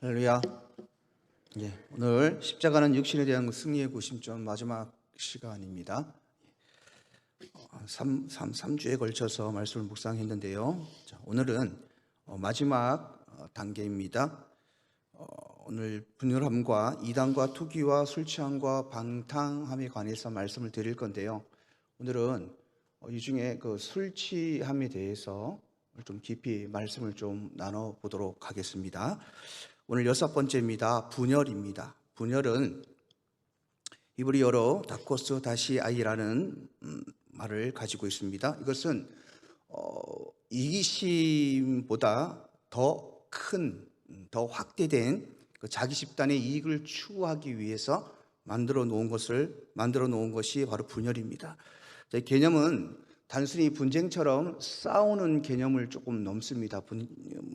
할렐루야. 오늘 십자가는 육신에 대한 승리의 구심점 마지막 시간입니다. 3주에 걸쳐서 말씀을 묵상했는데요. 오늘은 마지막 단계입니다. 오늘 분열함과 이단과 투기와 술 취함과 방탕함에 관해서 말씀을 드릴 건데요. 오늘은 이 중에 그 술 취함에 대해서 좀 깊이 말씀을 좀 나눠보도록 하겠습니다. 오늘 6번째입니다. 분열입니다. 분열은 히브리어로 다코스 다시 아이라는 말을 가지고 있습니다. 이것은 이기심보다 더 큰, 더 확대된 자기 집단의 이익을 추구하기 위해서 만들어 놓은 것이 바로 분열입니다. 개념은 단순히 분쟁처럼 싸우는 개념을 조금 넘습니다.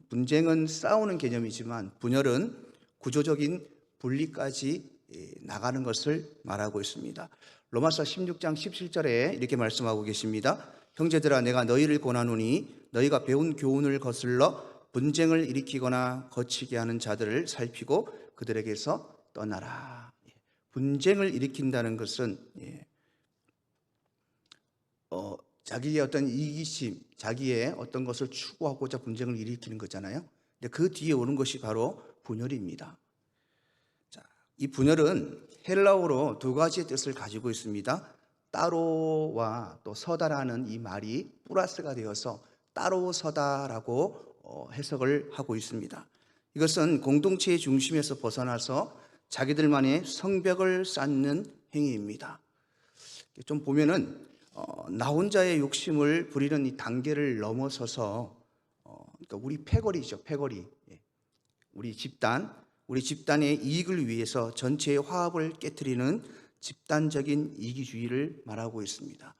분쟁은 싸우는 개념이지만 분열은 구조적인 분리까지 나가는 것을 말하고 있습니다. 로마서 16장 17절에 이렇게 말씀하고 계십니다. 형제들아, 내가 너희를 권하노니 너희가 배운 교훈을 거슬러 분쟁을 일으키거나 거치게 하는 자들을 살피고 그들에게서 떠나라. 분쟁을 일으킨다는 것은 자기의 어떤 이기심, 자기의 어떤 것을 추구하고자 분쟁을 일으키는 거잖아요. 근데 그 뒤에 오는 것이 바로 분열입니다. 이 분열은 헬라어로 두 가지의 뜻을 가지고 있습니다. 따로와 또 서다라는 이 말이 플러스가 되어서 따로 서다라고 해석을 하고 있습니다. 이것은 공동체의 중심에서 벗어나서 자기들만의 성벽을 쌓는 행위입니다. 좀 보면은 나 혼자의 욕심을 부리는 이 단계를 넘어서서 그러니까 우리 패거리죠, 패거리. 우리 집단의 이익을 위해서 전체의 화합을 깨트리는 집단적인 이기주의를 말하고 있습니다.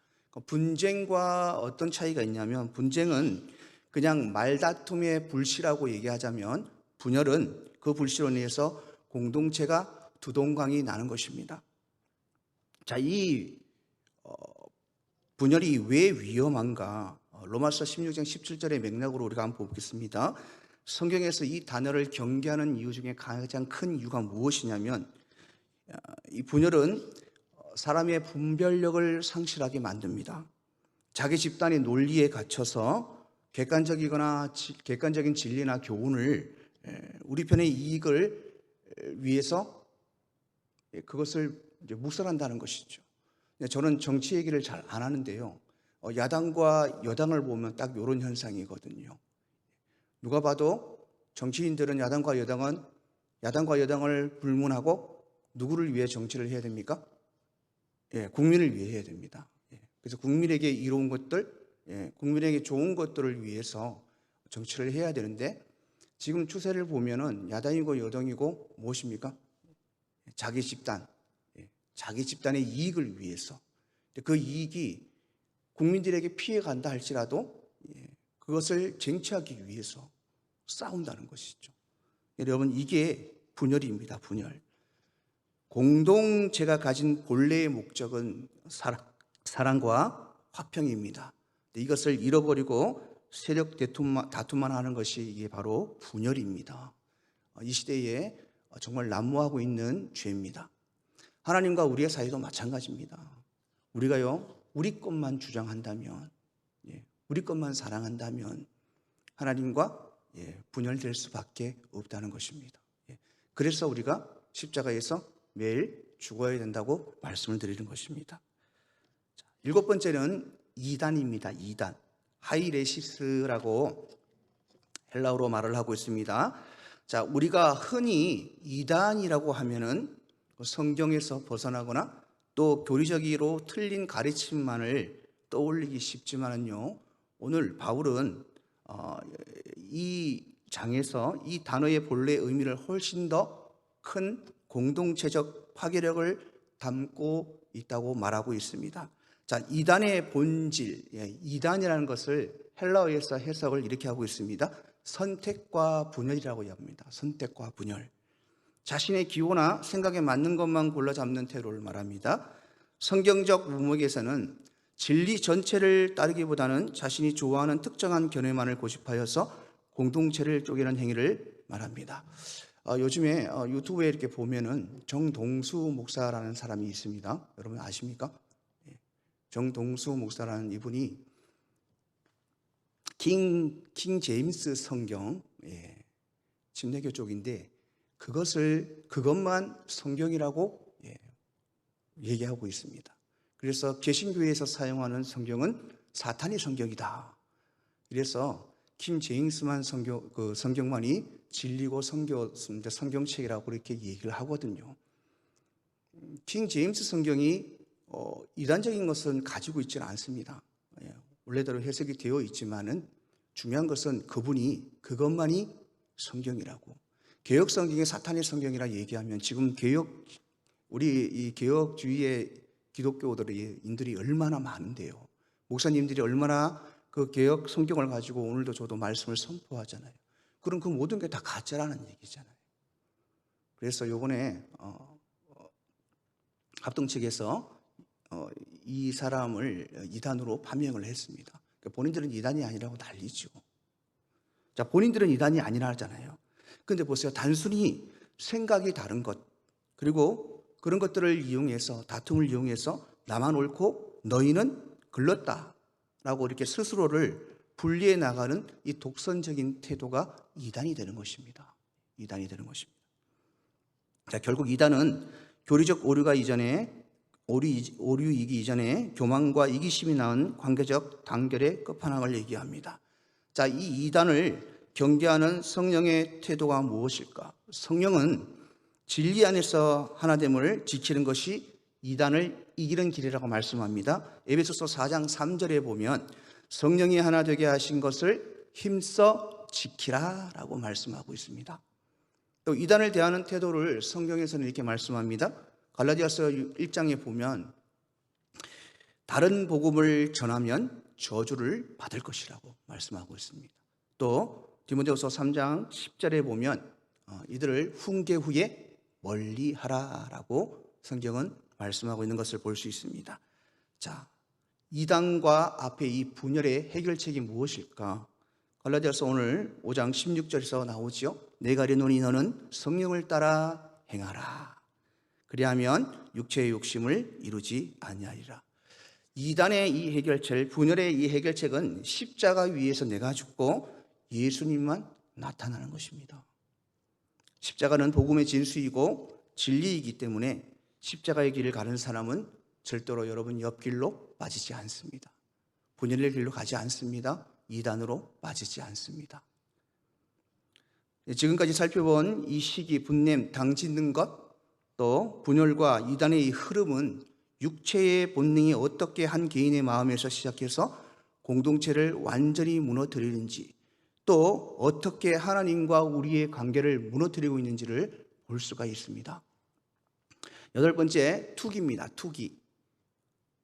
분쟁과 어떤 차이가 있냐면, 분쟁은 그냥 말다툼의 불씨라고 얘기하자면, 분열은 그 불씨로 인해서 공동체가 두동강이 나는 것입니다. 이 분열이 왜 위험한가? 로마서 16장 17절의 맥락으로 우리가 한번 보겠습니다. 성경에서 이 단어를 경계하는 이유 중에 가장 큰 이유가 무엇이냐면, 이 분열은 사람의 분별력을 상실하게 만듭니다. 자기 집단의 논리에 갇혀서 객관적인 진리나 교훈을 우리 편의 이익을 위해서 그것을 묵살한다는 것이죠. 저는 정치 얘기를 잘 안 하는데요. 야당과 여당을 보면 딱 이런 현상이거든요. 누가 봐도 정치인들은 야당과 여당을 불문하고 누구를 위해 정치를 해야 됩니까? 국민을 위해 해야 됩니다. 그래서 국민에게 이로운 것들, 국민에게 좋은 것들을 위해서 정치를 해야 되는데, 지금 추세를 보면은 야당이고 여당이고 무엇입니까? 자기 집단의 이익을 위해서, 그 이익이 국민들에게 피해간다 할지라도 그것을 쟁취하기 위해서 싸운다는 것이죠. 여러분, 이게 분열입니다. 분열. 공동체가 가진 본래의 목적은 사랑과 화평입니다. 이것을 잃어버리고 세력 다툼만 하는 것이 이게 바로 분열입니다. 이 시대에 정말 난무하고 있는 죄입니다. 하나님과 우리의 사이도 마찬가지입니다. 우리가요, 우리 것만 주장한다면, 우리 것만 사랑한다면 하나님과 분열될 수밖에 없다는 것입니다. 그래서 우리가 십자가에서 매일 죽어야 된다고 말씀을 드리는 것입니다. 7번째는 이단입니다. 이단. 하이레시스라고 헬라어로 말을 하고 있습니다. 우리가 흔히 이단이라고 하면은 성경에서 벗어나거나 또 교리적으로 틀린 가르침만을 떠올리기 쉽지만은요, 오늘 바울은 이 장에서 이 단어의 본래 의미를 훨씬 더 큰 공동체적 파괴력을 담고 있다고 말하고 있습니다. 이단의 본질, 이단이라는 것을 헬라어에서 해석을 이렇게 하고 있습니다. 선택과 분열이라고 합니다. 선택과 분열. 자신의 기호나 생각에 맞는 것만 골라 잡는 태도를 말합니다. 성경적 문맥에서는 진리 전체를 따르기보다는 자신이 좋아하는 특정한 견해만을 고집하여서 공동체를 쪼개는 행위를 말합니다. 요즘에 유튜브에 이렇게 보면은 정동수 목사라는 사람이 있습니다. 여러분 아십니까? 예. 정동수 목사라는 이분이 킹 제임스 성경, 예, 침례교 쪽인데 그것만 성경이라고, 예, 얘기하고 있습니다. 그래서 개신교에서 사용하는 성경은 사탄의 성경이다. 그래서 킹 제임스만 성경만이 진리고 성경책이라고 그렇게 얘기를 하거든요. 킹 제임스 성경이 이단적인 것은 가지고 있지는 않습니다. 예, 원래대로 해석이 되어 있지만은 중요한 것은 그것만이 성경이라고. 개혁 성경이 사탄의 성경이라 얘기하면 지금 우리 이 개혁주의의 기독교인들이 얼마나 많은데요. 목사님들이 얼마나 그 개혁 성경을 가지고 오늘도 저도 말씀을 선포하잖아요. 그럼 그 모든 게 다 가짜라는 얘기잖아요. 그래서 요번에 합동 측에서 이 사람을 이단으로 판명을 했습니다. 그러니까 본인들은 이단이 아니라고 난리죠. 자, 본인들은 이단이 아니라 하잖아요. 근데 보세요. 단순히 생각이 다른 것, 그리고 그런 것들을 이용해서, 다툼을 이용해서 나만 옳고 너희는 글렀다라고 이렇게 스스로를 분리해 나가는 이 독선적인 태도가 이단이 되는 것입니다. 이단이 되는 것입니다. 자, 결국 이단은 교리적 오류이기 이전에 교만과 이기심이 낳은 관계적 단결의 끝판왕을 얘기합니다. 자, 이 이단을 경계하는 성령의 태도가 무엇일까? 성령은 진리 안에서 하나됨을 지키는 것이 이단을 이기는 길이라고 말씀합니다. 에베소서 4장 3절에 보면 성령이 하나 되게 하신 것을 힘써 지키라 라고 말씀하고 있습니다. 또 이단을 대하는 태도를 성경에서는 이렇게 말씀합니다. 갈라디아서 1장에 보면 다른 복음을 전하면 저주를 받을 것이라고 말씀하고 있습니다. 또 디모데후서 3장 10절에 보면 이들을 훈계 후에 멀리하라라고 성경은 말씀하고 있는 것을 볼 수 있습니다. 자, 이단과 앞에 이 분열의 해결책이 무엇일까? 갈라디아서 오늘 5장 16절에서 나오지요. 내가 이르노니 너는 성령을 따라 행하라. 그리하면 육체의 욕심을 이루지 아니하리라. 이단의 이 해결책, 분열의 이 해결책은 십자가 위에서 내가 죽고 예수님만 나타나는 것입니다. 십자가는 복음의 진수이고 진리이기 때문에 십자가의 길을 가는 사람은 절대로 여러분 옆길로 빠지지 않습니다. 분열의 길로 가지 않습니다. 이단으로 빠지지 않습니다. 지금까지 살펴본 이 시기, 분냄, 당짓는 것, 또 분열과 이단의 이 흐름은 육체의 본능이 어떻게 한 개인의 마음에서 시작해서 공동체를 완전히 무너뜨리는지, 또 어떻게 하나님과 우리의 관계를 무너뜨리고 있는지를 볼 수가 있습니다. 8번째, 투기입니다. 투기.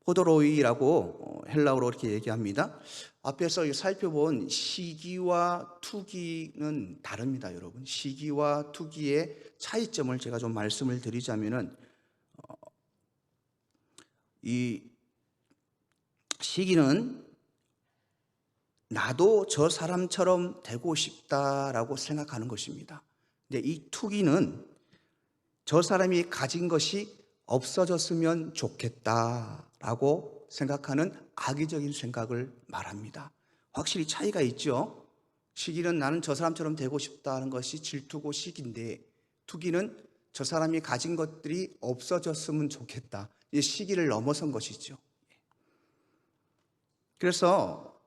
포도로이라고 헬라어로 이렇게 얘기합니다. 앞에서 살펴본 시기와 투기는 다릅니다, 여러분. 시기와 투기의 차이점을 제가 좀 말씀을 드리자면은, 이 시기는 나도 저 사람처럼 되고 싶다라고 생각하는 것입니다. 근데 이 투기는 저 사람이 가진 것이 없어졌으면 좋겠다라고 생각하는 악의적인 생각을 말합니다. 확실히 차이가 있죠. 시기는 나는 저 사람처럼 되고 싶다는 것이 질투고 시기인데, 투기는 저 사람이 가진 것들이 없어졌으면 좋겠다. 이 시기를 넘어선 것이죠. 그래서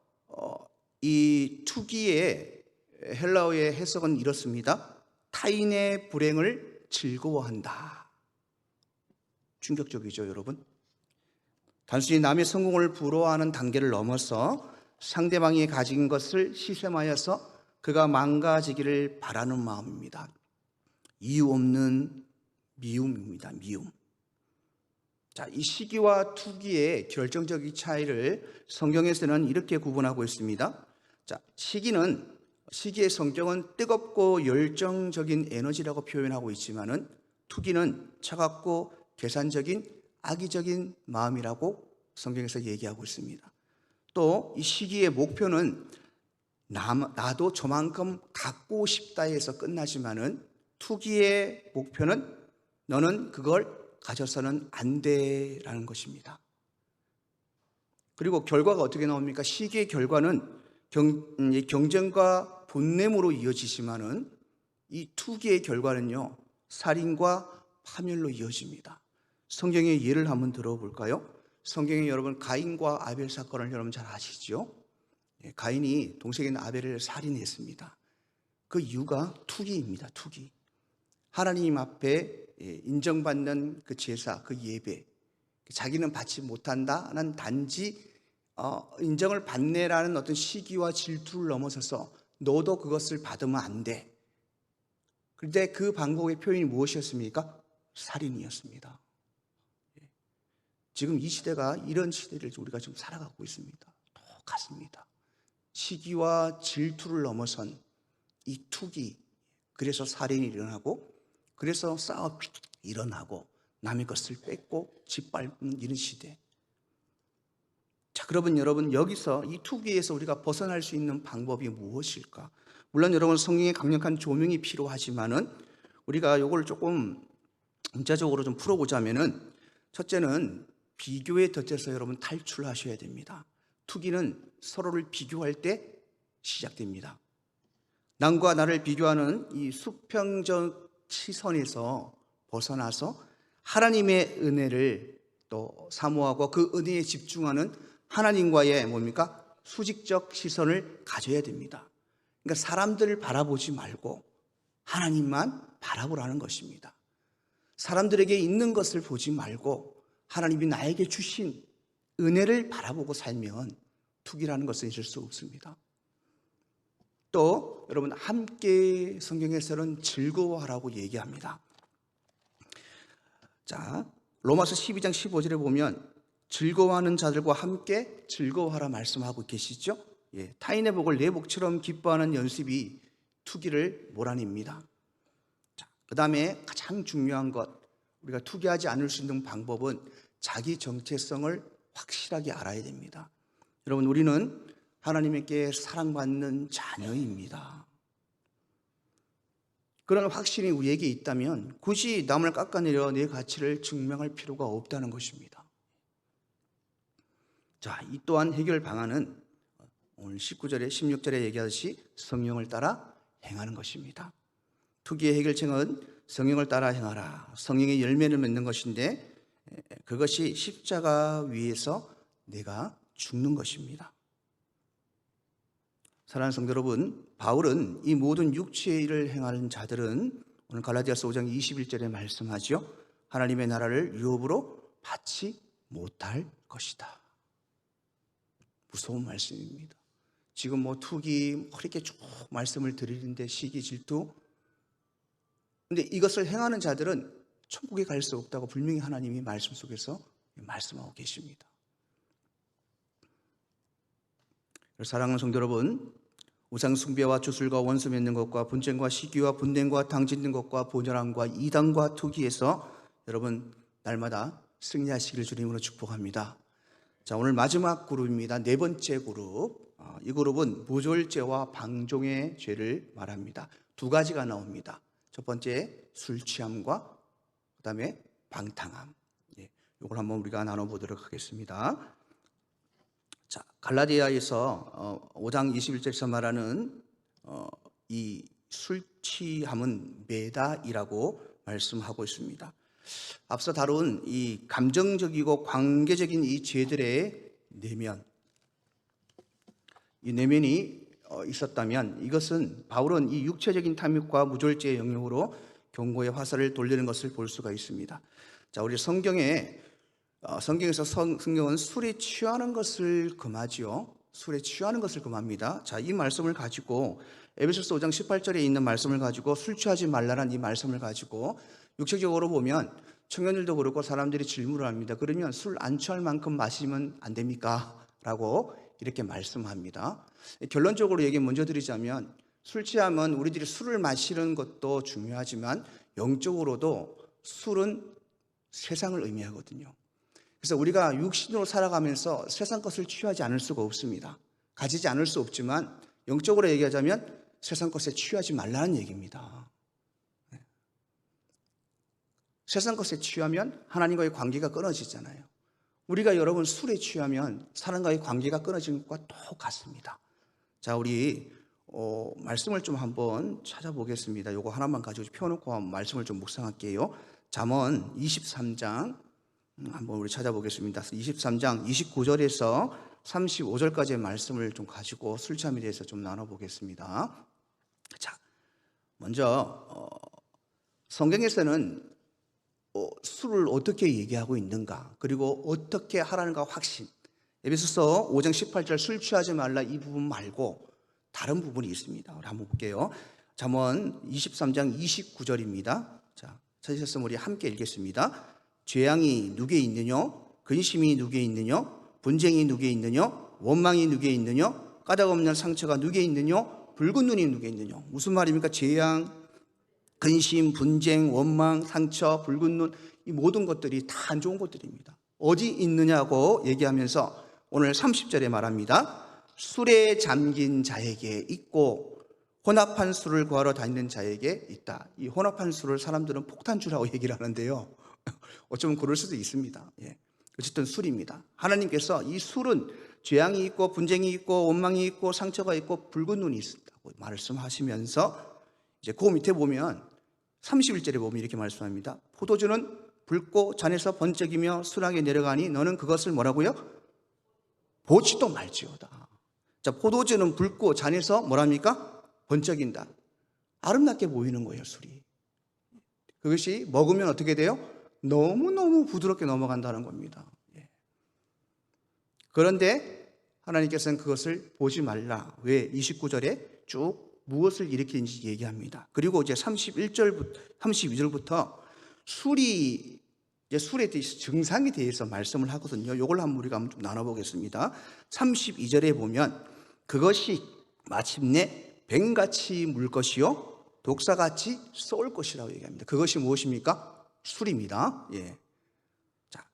이 투기의 헬라어의 해석은 이렇습니다. 타인의 불행을 즐거워한다. 충격적이죠, 여러분? 단순히 남의 성공을 부러워하는 단계를 넘어서 상대방이 가진 것을 시샘하여서 그가 망가지기를 바라는 마음입니다. 이유 없는 미움입니다. 미움. 자, 이 시기와 투기의 결정적인 차이를 성경에서는 이렇게 구분하고 있습니다. 자, 시기의 성격은 뜨겁고 열정적인 에너지라고 표현하고 있지만은 투기는 차갑고 계산적인 악의적인 마음이라고 성경에서 얘기하고 있습니다. 또 이 시기의 목표는 나도 저만큼 갖고 싶다 해서 끝나지만은 투기의 목표는 너는 그걸 가져서는 안 돼라는 것입니다. 그리고 결과가 어떻게 나옵니까? 시기의 결과는 경쟁과 본냄으로 이어지지만은 이 투기의 결과는요, 살인과 파멸로 이어집니다. 성경의 예를 한번 들어볼까요? 성경에 여러분 가인과 아벨 사건을 여러분 잘 아시죠? 가인이 동생인 아벨을 살인했습니다. 그 이유가 투기입니다. 투기. 하나님 앞에 인정받는 그 제사, 그 예배, 자기는 받지 못한다는 단지 인정을 받네라는 어떤 시기와 질투를 넘어서서 너도 그것을 받으면 안 돼. 그런데 그 방법의 표현이 무엇이었습니까? 살인이었습니다. 지금 이 시대가 이런 시대를 우리가 지금 살아가고 있습니다. 똑같습니다. 시기와 질투를 넘어선 이 투기, 그래서 살인이 일어나고, 그래서 싸움이 일어나고, 남의 것을 뺏고 짓밟는 이런 시대. 자, 그러면 여러분, 여기서 이 투기에서 우리가 벗어날 수 있는 방법이 무엇일까? 물론 여러분, 성경에 강력한 조명이 필요하지만은 우리가 이걸 조금 문자적으로 좀 풀어보자면은, 첫째는 비교의 덫에서 여러분 탈출하셔야 됩니다. 투기는 서로를 비교할 때 시작됩니다. 남과 나를 비교하는 이 수평적 시선에서 벗어나서 하나님의 은혜를 또 사모하고 그 은혜에 집중하는 하나님과의 뭡니까? 수직적 시선을 가져야 됩니다. 그러니까 사람들을 바라보지 말고 하나님만 바라보라는 것입니다. 사람들에게 있는 것을 보지 말고 하나님이 나에게 주신 은혜를 바라보고 살면 투기라는 것은 있을 수 없습니다. 또 여러분, 함께 성경에서는 즐거워하라고 얘기합니다. 자, 로마서 12장 15절에 보면 즐거워하는 자들과 함께 즐거워하라 말씀하고 계시죠. 타인의 복을 내 복처럼 기뻐하는 연습이 투기를 몰아냅니다. 그 다음에 가장 중요한 것, 우리가 투기하지 않을 수 있는 방법은 자기 정체성을 확실하게 알아야 됩니다. 여러분, 우리는 하나님께 사랑받는 자녀입니다. 그런 확신이 우리에게 있다면 굳이 남을 깎아내려 내 가치를 증명할 필요가 없다는 것입니다. 자, 이 또한 해결 방안은 오늘 19절에 16절에 얘기하듯이 성령을 따라 행하는 것입니다. 투기의 해결책은 성령을 따라 행하라. 성령의 열매를 맺는 것인데 그것이 십자가 위에서 내가 죽는 것입니다. 사랑하는 성도 여러분, 바울은 이 모든 육체의 일을 행하는 자들은 오늘 갈라디아서 5장 21절에 말씀하죠. 하나님의 나라를 유업으로 받지 못할 것이다. 무서운 말씀입니다. 지금 투기 이렇게 쭉 말씀을 드리는데 시기, 질투. 근데 이것을 행하는 자들은 천국에 갈 수 없다고 분명히 하나님이 말씀 속에서 말씀하고 계십니다. 사랑하는 성도 여러분, 우상 숭배와 주술과 원수 맺는 것과 분쟁과 시기와 분냄과 당짓는 것과 본연함과 이단과 투기에서 여러분 날마다 승리하시길 주님으로 축복합니다. 자, 오늘 마지막 그룹입니다. 네 번째 그룹. 이 그룹은 무졸죄와 방종의 죄를 말합니다. 두 가지가 나옵니다. 첫 번째 술 취함과 그 다음에 방탕함. 이걸 한번 우리가 나눠보도록 하겠습니다. 자, 갈라디아에서 5장 21절에서 말하는 이 술 취함은 매다이라고 말씀하고 있습니다. 앞서 다룬 이 감정적이고 관계적인 이 죄들의 내면, 이 내면이 있었다면 이것은 바울은 이 육체적인 탐욕과 무졸죄의 영역으로 경고의 화살을 돌리는 것을 볼 수가 있습니다. 자, 우리 성경에서 성경은 술에 취하는 것을 금하지요. 술에 취하는 것을 금합니다. 자, 이 말씀을 가지고 에베소서 5장 18절에 있는 말씀을 가지고 술 취하지 말라는 이 말씀을 가지고 육체적으로 보면 청년들도 그렇고 사람들이 질문을 합니다. 그러면 술 안 취할 만큼 마시면 안 됩니까? 라고 이렇게 말씀합니다. 결론적으로 얘기 먼저 드리자면 술 취하면 우리들이 술을 마시는 것도 중요하지만 영적으로도 술은 세상을 의미하거든요. 그래서 우리가 육신으로 살아가면서 세상 것을 취하지 않을 수가 없습니다. 가지지 않을 수 없지만 영적으로 얘기하자면 세상 것에 취하지 말라는 얘기입니다. 세상 것에 취하면 하나님과의 관계가 끊어지잖아요. 우리가 여러분 술에 취하면 사람과의 관계가 끊어지는 것과 똑같습니다. 자, 우리 말씀을 좀 한번 찾아보겠습니다. 요거 하나만 가지고 펴놓고 말씀을 좀 묵상할게요. 잠언 23장 한번 우리 찾아보겠습니다. 23장 29절에서 35절까지의 말씀을 좀 가지고 술 취함에 대해서 좀 나눠보겠습니다. 자, 먼저 성경에서는 술을 어떻게 얘기하고 있는가, 그리고 어떻게 하라는가 확신. 에베소서 5장 18절 술 취하지 말라 이 부분 말고 다른 부분이 있습니다. 우리 한번 볼게요. 잠언 23장 29절입니다. 자, 찾으셨으면 우리 함께 읽겠습니다. 죄악이 누구에 있느냐? 근심이 누구에 있느냐? 분쟁이 누구에 있느냐? 원망이 누구에 있느냐? 까닭 없는 상처가 누구에 있느냐? 붉은 눈이 누구에 있느냐? 무슨 말입니까? 죄악, 근심, 분쟁, 원망, 상처, 붉은 눈, 이 모든 것들이 다 안 좋은 것들입니다. 어디 있느냐고 얘기하면서 오늘 30절에 말합니다. 술에 잠긴 자에게 있고 혼합한 술을 구하러 다니는 자에게 있다. 이 혼합한 술을 사람들은 폭탄주라고 얘기를 하는데요. 어쩌면 그럴 수도 있습니다. 어쨌든 술입니다. 하나님께서 이 술은 죄악이 있고 분쟁이 있고 원망이 있고 상처가 있고 붉은 눈이 있다고 말씀하시면서 이제 그 밑에 보면 31절에 보면 이렇게 말씀합니다. 포도주는 붉고 잔에서 번쩍이며 순하게 내려가니 너는 그것을 뭐라고요? 보지도 말지어다. 자, 포도주는 붉고 잔에서 뭐랍니까? 번쩍인다. 아름답게 보이는 거예요, 술이. 그것이 먹으면 어떻게 돼요? 너무너무 부드럽게 넘어간다는 겁니다. 그런데 하나님께서는 그것을 보지 말라. 왜? 29절에 쭉 무엇을 일으키는지 얘기합니다. 그리고 이제 32절부터 술이 이제 술에 대해서 증상에 대해서 말씀을 하거든요. 이걸 한번 우리가 한번 좀 나눠보겠습니다. 32절에 보면 그것이 마침내 뱀같이 물 것이요 독사같이 쏠 것이라고 얘기합니다. 그것이 무엇입니까? 술입니다. 자,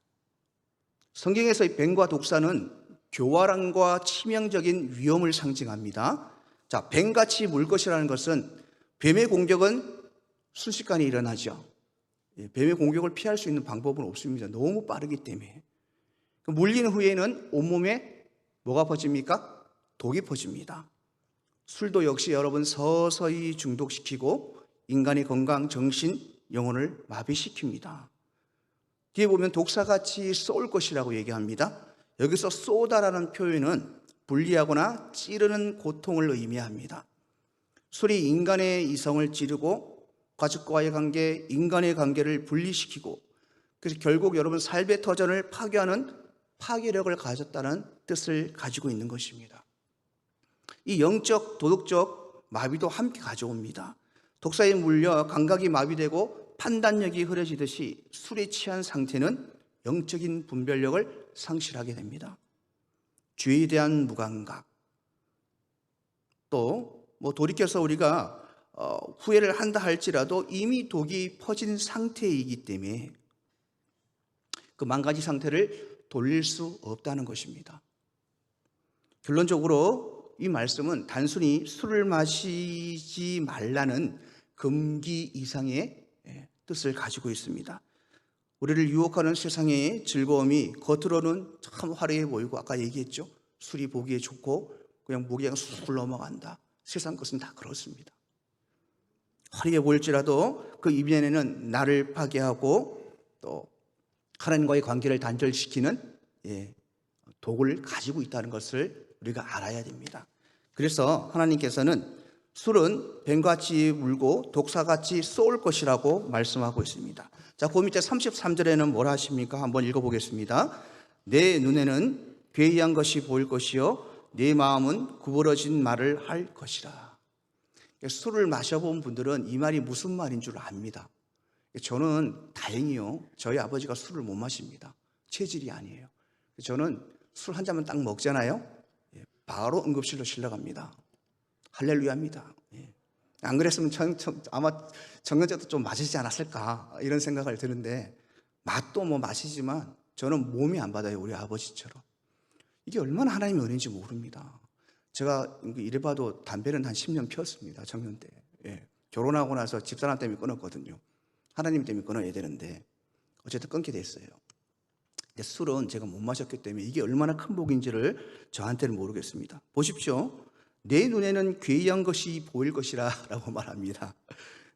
성경에서 이 뱀과 독사는 교활함과 치명적인 위험을 상징합니다. 자, 뱀같이 물 것이라는 것은 뱀의 공격은 순식간에 일어나죠. 뱀의 공격을 피할 수 있는 방법은 없습니다. 너무 빠르기 때문에. 물린 후에는 온몸에 뭐가 퍼집니까? 독이 퍼집니다. 술도 역시 여러분 서서히 중독시키고 인간의 건강, 정신, 영혼을 마비시킵니다. 뒤에 보면 독사같이 쏠 것이라고 얘기합니다. 여기서 쏘다라는 표현은 분리하거나 찌르는 고통을 의미합니다. 술이 인간의 이성을 찌르고 가족과의 관계, 인간의 관계를 분리시키고 그래서 결국 여러분 삶의 터전을 파괴하는 파괴력을 가졌다는 뜻을 가지고 있는 것입니다. 이 영적, 도덕적 마비도 함께 가져옵니다. 독사에 물려 감각이 마비되고 판단력이 흐려지듯이 술에 취한 상태는 영적인 분별력을 상실하게 됩니다. 죄에 대한 무감각, 또 돌이켜서 우리가 후회를 한다 할지라도 이미 독이 퍼진 상태이기 때문에 그 망가진 상태를 돌릴 수 없다는 것입니다. 결론적으로 이 말씀은 단순히 술을 마시지 말라는 금기 이상의 뜻을 가지고 있습니다. 우리를 유혹하는 세상의 즐거움이 겉으로는 참 화려해 보이고 아까 얘기했죠. 술이 보기에 좋고 그냥 목이 그냥 쑥 넘어간다. 세상 것은 다 그렇습니다. 화려해 보일지라도 그 이면에는 나를 파괴하고 또 하나님과의 관계를 단절시키는 독을 가지고 있다는 것을 우리가 알아야 됩니다. 그래서 하나님께서는 술은 뱀같이 물고 독사같이 쏠 것이라고 말씀하고 있습니다. 자, 그 밑에 33절에는 뭐라 하십니까? 한번 읽어보겠습니다. 내 눈에는 괴이한 것이 보일 것이요 내 마음은 구부러진 말을 할 것이라. 술을 마셔본 분들은 이 말이 무슨 말인 줄 압니다. 저는 다행히요 저희 아버지가 술을 못 마십니다. 체질이 아니에요. 저는 술 한 잔만 딱 먹잖아요, 바로 응급실로 실려갑니다. 할렐루야입니다. 안 그랬으면 아마 정년제도 좀 마시지 않았을까 이런 생각을 드는데 맛도 마시지만 저는 몸이 안 받아요. 우리 아버지처럼. 이게 얼마나 하나님의 은혜인지 모릅니다. 제가 이래봐도 담배는 한 10년 피웠습니다. 청년 때. 결혼하고 나서 집사람 때문에 끊었거든요. 하나님 때문에 끊어야 되는데 어쨌든 끊게 됐어요. 근데 술은 제가 못 마셨기 때문에 이게 얼마나 큰 복인지를 저한테는 모르겠습니다. 보십시오. 내 눈에는 괴이한 것이 보일 것이라 라고 말합니다.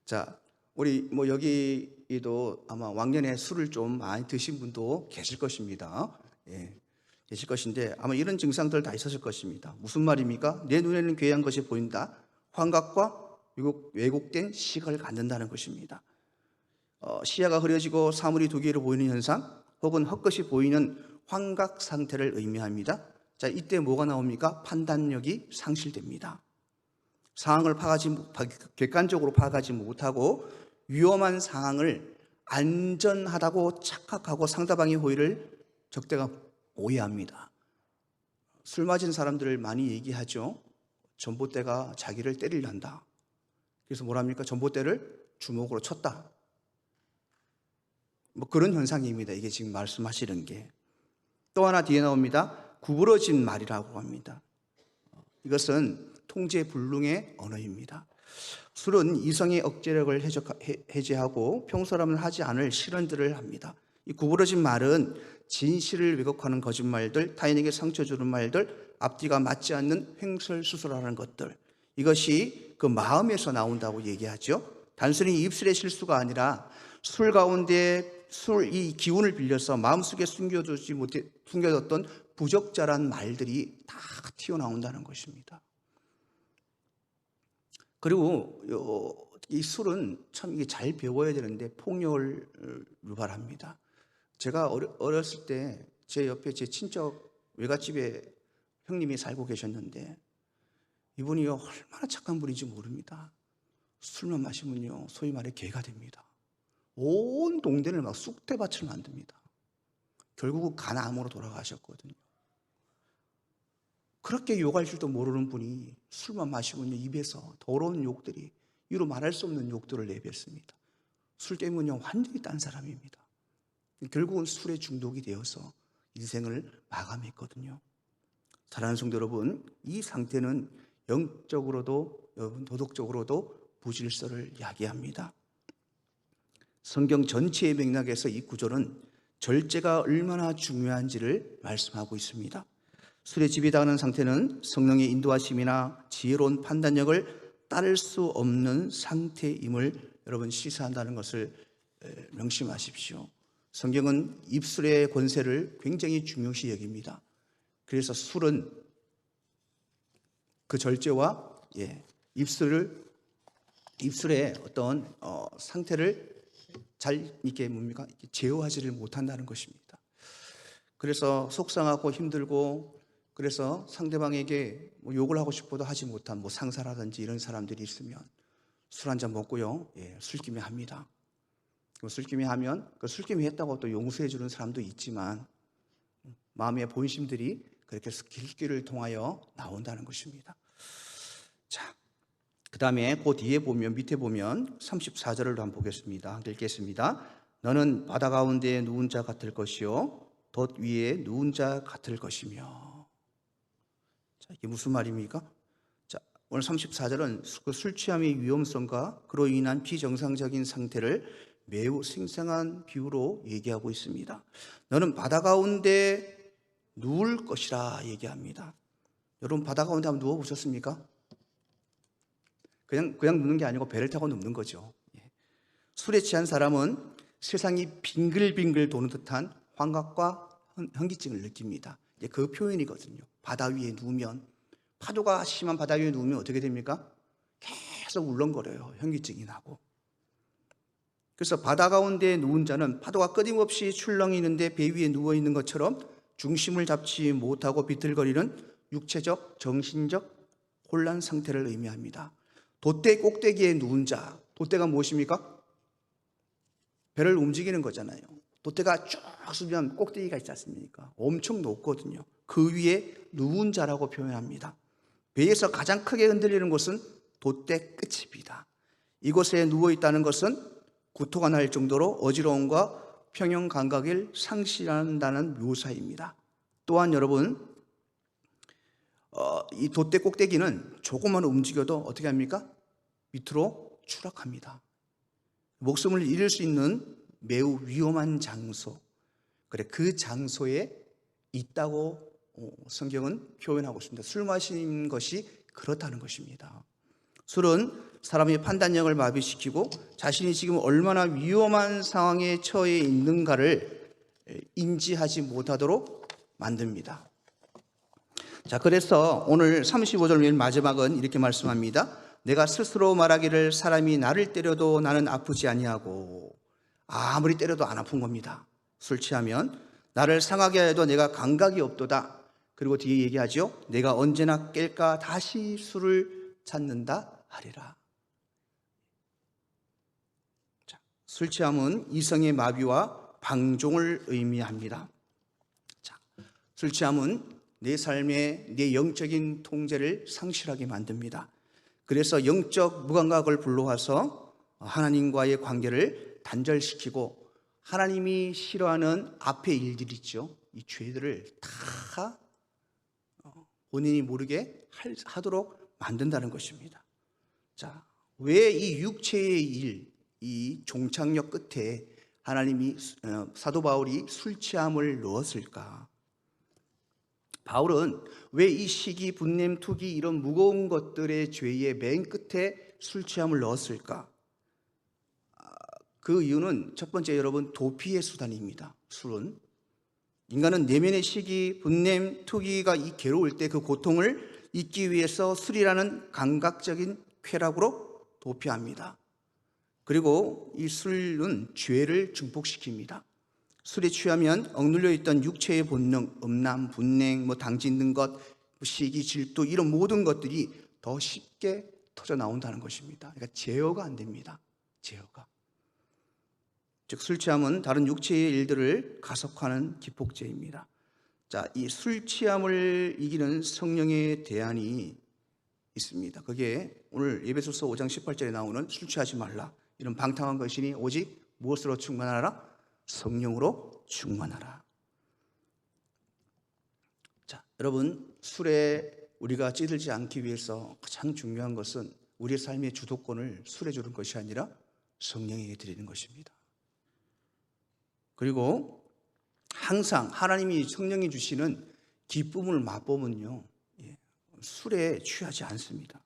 자, 우리 뭐 여기도 아마 왕년에 술을 좀 많이 드신 분도 계실 것입니다. 예, 계실 것인데 아마 이런 증상들 다 있었을 것입니다. 무슨 말입니까? 내 눈에는 괴이한 것이 보인다. 환각과 왜곡된 시각을 갖는다는 것입니다. 시야가 흐려지고 사물이 두 개로 보이는 현상 혹은 헛것이 보이는 환각 상태를 의미합니다. 자, 이때 뭐가 나옵니까? 판단력이 상실됩니다. 상황을 객관적으로 파악하지 못하고 위험한 상황을 안전하다고 착각하고 상대방의 호의를 적대가 오해합니다. 술 마신 사람들을 많이 얘기하죠. 전봇대가 자기를 때리려 한다. 그래서 뭐랍니까? 전봇대를 주먹으로 쳤다. 뭐 그런 현상입니다. 이게 지금 말씀하시는 게. 또 하나 뒤에 나옵니다. 구부러진 말이라고 합니다. 이것은 통제불능의 언어입니다. 술은 이성의 억제력을 해제하고 평소라면 하지 않을 실언들을 합니다. 이 구부러진 말은 진실을 왜곡하는 거짓말들, 타인에게 상처 주는 말들, 앞뒤가 맞지 않는 횡설수설하는 것들, 이것이 그 마음에서 나온다고 얘기하죠. 단순히 입술의 실수가 아니라 술 가운데 이 기운을 빌려서 마음속에 숨겨뒀던 부적절한 말들이 다 튀어나온다는 것입니다. 그리고 이 술은 참 이게 잘 배워야 되는데 폭력을 유발합니다. 제가 어렸을 때 제 옆에 제 친척 외갓집에 형님이 살고 계셨는데 이분이요 얼마나 착한 분인지 모릅니다. 술만 마시면요 소위 말해 개가 됩니다. 온 동네를 막 쑥대밭을 만듭니다. 결국은 간암으로 돌아가셨거든요. 그렇게 욕할 줄도 모르는 분이 술만 마시면요 입에서 더러운 욕들이 이루 말할 수 없는 욕들을 내뱉습니다. 술 때문에 완전히 딴 사람입니다. 결국은 술에 중독이 되어서 인생을 마감했거든요. 사랑하는 성도 여러분, 이 상태는 영적으로도 여러분 도덕적으로도 부질서를 야기합니다. 성경 전체의 맥락에서 이 구절은 절제가 얼마나 중요한지를 말씀하고 있습니다. 술에 집이 당하는 상태는 성령의 인도하심이나 지혜로운 판단력을 따를 수 없는 상태임을 여러분 시사한다는 것을 명심하십시오. 성경은 입술의 권세를 굉장히 중요시 여깁니다. 그래서 술은 그 절제와 입술의 어떤 상태를 잘 이렇게 제어하지를 못한다는 것입니다. 그래서 속상하고 힘들고 그래서 상대방에게 욕을 하고 싶어도 하지 못한 상사라든지 이런 사람들이 있으면 술 한잔 먹고요, 술김에 합니다. 술김에 하면 그 술김에 했다고 또 용서해 주는 사람도 있지만 마음의 본심들이 그렇게 길길을 통하여 나온다는 것입니다. 자, 그 다음에 그 뒤에 보면 밑에 보면 34절을 한번 보겠습니다. 읽겠습니다. 너는 바다 가운데 누운 자 같을 것이요 돛 위에 누운 자 같을 것이며. 자, 이게 무슨 말입니까? 자, 오늘 34절은 그 술 취함의 위험성과 그로 인한 비정상적인 상태를 매우 생생한 비유로 얘기하고 있습니다. 너는 바다 가운데 누울 것이라 얘기합니다. 여러분 바다 가운데 한번 누워보셨습니까? 그냥 눕는 게 아니고 배를 타고 눕는 거죠. 술에 취한 사람은 세상이 빙글빙글 도는 듯한 환각과 현기증을 느낍니다. 그 표현이거든요. 바다 위에 누우면, 파도가 심한 바다 위에 누우면 어떻게 됩니까? 계속 울렁거려요. 현기증이 나고. 그래서 바다 가운데 누운 자는 파도가 끊임없이 출렁이는데 배 위에 누워있는 것처럼 중심을 잡지 못하고 비틀거리는 육체적, 정신적 혼란 상태를 의미합니다. 돛대 꼭대기에 누운 자, 돛대가 무엇입니까? 배를 움직이는 거잖아요. 돛대가 쭉 쓰면 꼭대기가 있지 않습니까? 엄청 높거든요. 그 위에 누운 자라고 표현합니다. 배에서 가장 크게 흔들리는 곳은 돛대 끝입니다. 이곳에 누워있다는 것은 구토가 날 정도로 어지러움과 평형 감각을 상실한다는 묘사입니다. 또한 여러분, 이 돛대 꼭대기는 조금만 움직여도 어떻게 합니까? 밑으로 추락합니다. 목숨을 잃을 수 있는 매우 위험한 장소, 그래 그 장소에 있다고 성경은 표현하고 있습니다. 술 마시는 것이 그렇다는 것입니다. 술은 사람의 판단력을 마비시키고 자신이 지금 얼마나 위험한 상황에 처해 있는가를 인지하지 못하도록 만듭니다. 자, 그래서 오늘 35절 맨 마지막은 이렇게 말씀합니다. 내가 스스로 말하기를 사람이 나를 때려도 나는 아프지 아니하고, 아무리 때려도 안 아픈 겁니다. 술 취하면 나를 상하게 해도 내가 감각이 없도다. 그리고 뒤에 얘기하죠. 내가 언제나 깰까 다시 술을 찾는다 하리라. 자, 술 취함은 이성의 마비와 방종을 의미합니다. 자, 술 취함은 내 삶의 내 영적인 통제를 상실하게 만듭니다. 그래서 영적 무감각을 불러와서 하나님과의 관계를 단절시키고 하나님이 싫어하는 앞의 일들 있죠. 이 죄들을 다 본인이 모르게 하도록 만든다는 것입니다. 자, 왜 이 육체의 일, 이 종착역 끝에 하나님이 사도 바울이 술 취함을 넣었을까? 바울은 왜 이 시기, 분냄, 투기 이런 무거운 것들의 죄의 맨 끝에 술 취함을 넣었을까? 그 이유는 첫 번째 여러분 도피의 수단입니다. 술은 인간은 내면의 시기, 분냄, 투기가 이 괴로울 때 그 고통을 잊기 위해서 술이라는 감각적인 쾌락으로 도피합니다. 그리고 이 술은 죄를 증폭시킵니다. 술에 취하면 억눌려 있던 육체의 본능, 음란, 분냉, 당 짓는 것, 시기, 질투 이런 모든 것들이 더 쉽게 터져 나온다는 것입니다. 그러니까 제어가 안 됩니다. 제어가. 즉 술 취함은 다른 육체의 일들을 가속화하는 기폭제입니다. 자, 이 술 취함을 이기는 성령의 대안이 있습니다. 그게 오늘 에베소서 5장 18절에 나오는 술 취하지 말라. 이런 방탕한 것이니 오직 무엇으로 충만하라? 성령으로 충만하라. 자, 여러분 술에 우리가 찌들지 않기 위해서 가장 중요한 것은 우리의 삶의 주도권을 술에 주는 것이 아니라 성령에게 드리는 것입니다. 그리고 항상 하나님이 성령이 주시는 기쁨을 맛보면요, 술에 취하지 않습니다.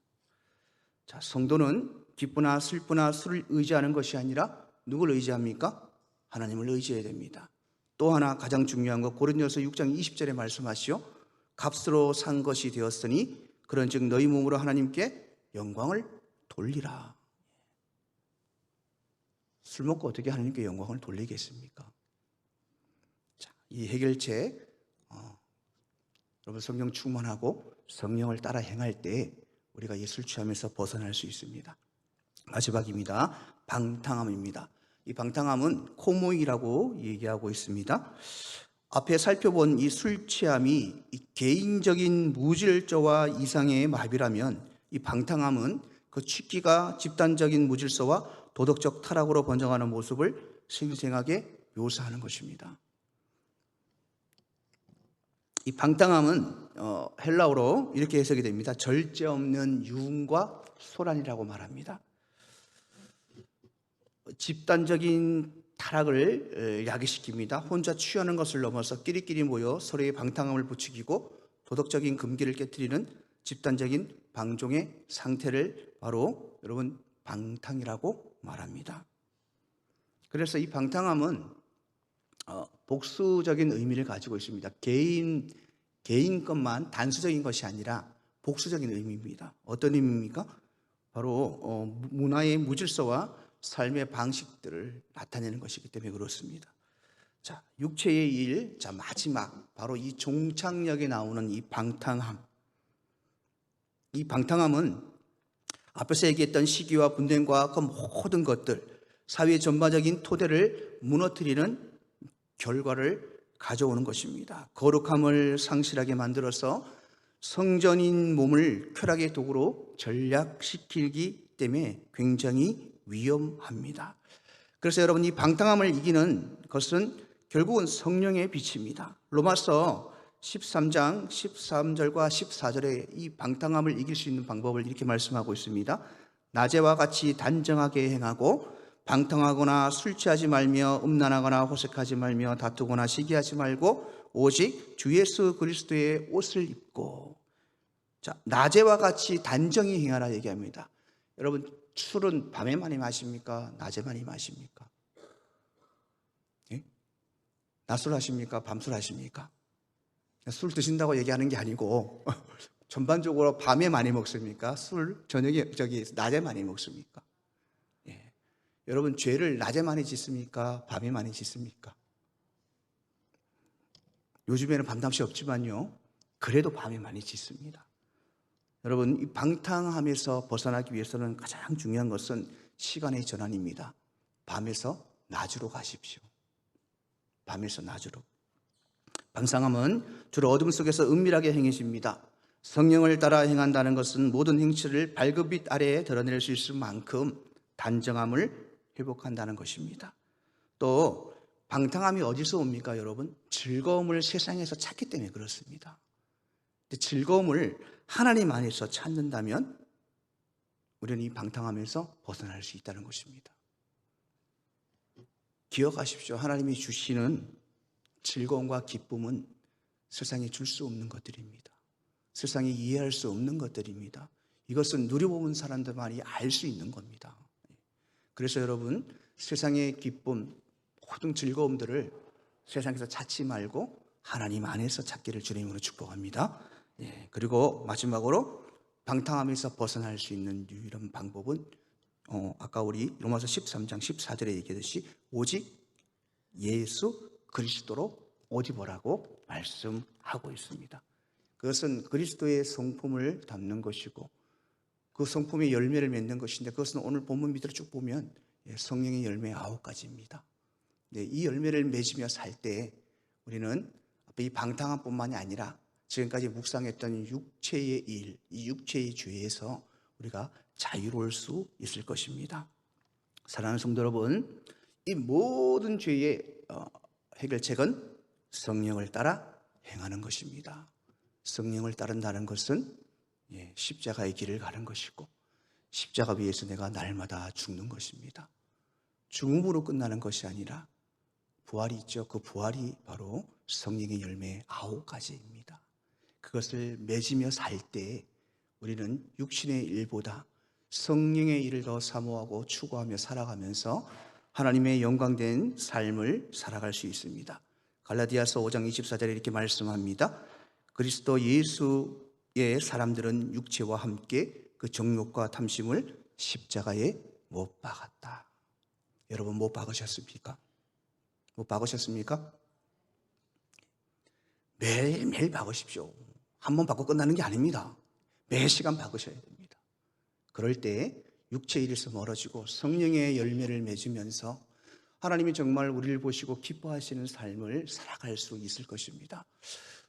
자, 성도는 기쁘나 슬프나 술을 의지하는 것이 아니라 누구를 의지합니까? 하나님을 의지해야 됩니다. 또 하나 가장 중요한 것 고린도서 6장 20절에 말씀하시오. 값으로 산 것이 되었으니 그런즉 너희 몸으로 하나님께 영광을 돌리라. 술 먹고 어떻게 하나님께 영광을 돌리겠습니까? 자, 이 해결책 여러분 성령 충만하고 성령을 따라 행할 때 우리가 이 술 취함에서 벗어날 수 있습니다. 마지막입니다. 방탕함입니다. 이 방탕함은 코모이라고 얘기하고 있습니다. 앞에 살펴본 이 술 취함이 이 개인적인 무질서와 이상의 마비라면 이 방탕함은 그 취기가 집단적인 무질서와 도덕적 타락으로 번져가는 모습을 생생하게 묘사하는 것입니다. 이 방탕함은 헬라어로 이렇게 해석이 됩니다. 절제 없는 유흥과 소란이라고 말합니다. 집단적인 타락을 야기시킵니다. 혼자 취하는 것을 넘어서 끼리끼리 모여 서로의 방탕함을 부추기고 도덕적인 금기를 깨트리는 집단적인 방종의 상태를 바로 여러분 방탕이라고 말합니다. 그래서 이 방탕함은 복수적인 의미를 가지고 있습니다. 개인 것만 단수적인 것이 아니라 복수적인 의미입니다. 어떤 의미입니까? 바로 문화의 무질서와 삶의 방식들을 나타내는 것이기 때문에 그렇습니다. 자, 육체의 일, 자 마지막 바로 이 종착역에 나오는 이 방탕함. 이 방탕함은 앞에서 얘기했던 시기와 분쟁과 그 모든 것들, 사회 전반적인 토대를 무너뜨리는 결과를 가져오는 것입니다. 거룩함을 상실하게 만들어서 성전인 몸을 쾌락의 도구로 전락시키기 때문에 굉장히 위험합니다. 그래서 여러분 이 방탕함을 이기는 것은 결국은 성령의 빛입니다. 로마서 13장 13절과 14절에 이 방탕함을 이길 수 있는 방법을 이렇게 말씀하고 있습니다. 낮에와 같이 단정하게 행하고 방탕하거나 술 취하지 말며 음란하거나 호색하지 말며 다투거나 시기하지 말고 오직 주 예수 그리스도의 옷을 입고. 자, 낮에와 같이 단정히 행하라 얘기합니다. 여러분, 술은 밤에 많이 마십니까? 낮에 많이 마십니까? 예? 낮술 하십니까? 밤술 하십니까? 술 드신다고 얘기하는 게 아니고 전반적으로 밤에 많이 먹습니까? 술 저녁에 낮에 많이 먹습니까? 예. 여러분, 죄를 낮에 많이 짓습니까? 밤에 많이 짓습니까? 요즘에는 밤낮이 없지만요, 그래도 밤에 많이 짓습니다. 여러분, 이 방탕함에서 벗어나기 위해서는 가장 중요한 것은 시간의 전환입니다. 밤에서 낮으로 가십시오. 밤에서 낮으로. 방탕함은 주로 어둠 속에서 은밀하게 행해집니다. 성령을 따라 행한다는 것은 모든 행실을 발급빛 아래에 드러낼 수 있을 만큼 단정함을 회복한다는 것입니다. 또 방탕함이 어디서 옵니까, 여러분? 즐거움을 세상에서 찾기 때문에 그렇습니다. 즐거움을 하나님 안에서 찾는다면 우리는 이 방탕함에서 벗어날 수 있다는 것입니다. 기억하십시오. 하나님이 주시는 즐거움과 기쁨은 세상에 줄 수 없는 것들입니다. 세상이 이해할 수 없는 것들입니다. 이것은 누려보는 사람들만이 알 수 있는 겁니다. 그래서 여러분, 세상의 기쁨, 모든 즐거움들을 세상에서 찾지 말고 하나님 안에서 찾기를 주님으로 축복합니다. 그리고 마지막으로 방탕함에서 벗어날 수 있는 유일한 방법은 아까 우리 로마서 13장 14절에 얘기했듯이 오직 예수 그리스도로 옷 입으라고 말씀하고 있습니다. 그것은 그리스도의 성품을 담는 것이고 그 성품의 열매를 맺는 것인데, 그것은 오늘 본문 밑으로 쭉 보면 성령의 열매 9가지입니다. 이 열매를 맺으며 살 때 우리는 이 방탕함뿐만이 아니라 지금까지 묵상했던 육체의 일, 이 육체의 죄에서 우리가 자유로울 수 있을 것입니다. 사랑하는 성도 여러분, 이 모든 죄의 해결책은 성령을 따라 행하는 것입니다. 성령을 따른다는 것은 십자가의 길을 가는 것이고, 십자가 위에서 내가 날마다 죽는 것입니다. 죽음으로 끝나는 것이 아니라 부활이 있죠. 그 부활이 바로 성령의 열매 9가지입니다. 그것을 맺으며 살 때 우리는 육신의 일보다 성령의 일을 더 사모하고 추구하며 살아가면서 하나님의 영광된 삶을 살아갈 수 있습니다. 갈라디아서 5장 24절에 이렇게 말씀합니다. 그리스도 예수의 사람들은 육체와 함께 그 정욕과 탐심을 십자가에 못 박았다. 여러분, 못 박으셨습니까? 못 박으셨습니까? 매일매일 박으십시오. 한 번 박고 끝나는 게 아닙니다. 매 시간 박으셔야 됩니다. 그럴 때 육체의 일에서 멀어지고 성령의 열매를 맺으면서 하나님이 정말 우리를 보시고 기뻐하시는 삶을 살아갈 수 있을 것입니다.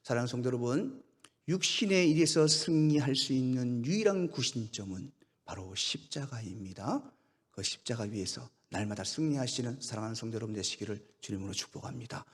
사랑하는 성도 여러분, 육신의 일에서 승리할 수 있는 유일한 구심점은 바로 십자가입니다. 그 십자가 위에서 날마다 승리하시는 사랑하는 성도 여러분 되시기를 주님으로 축복합니다.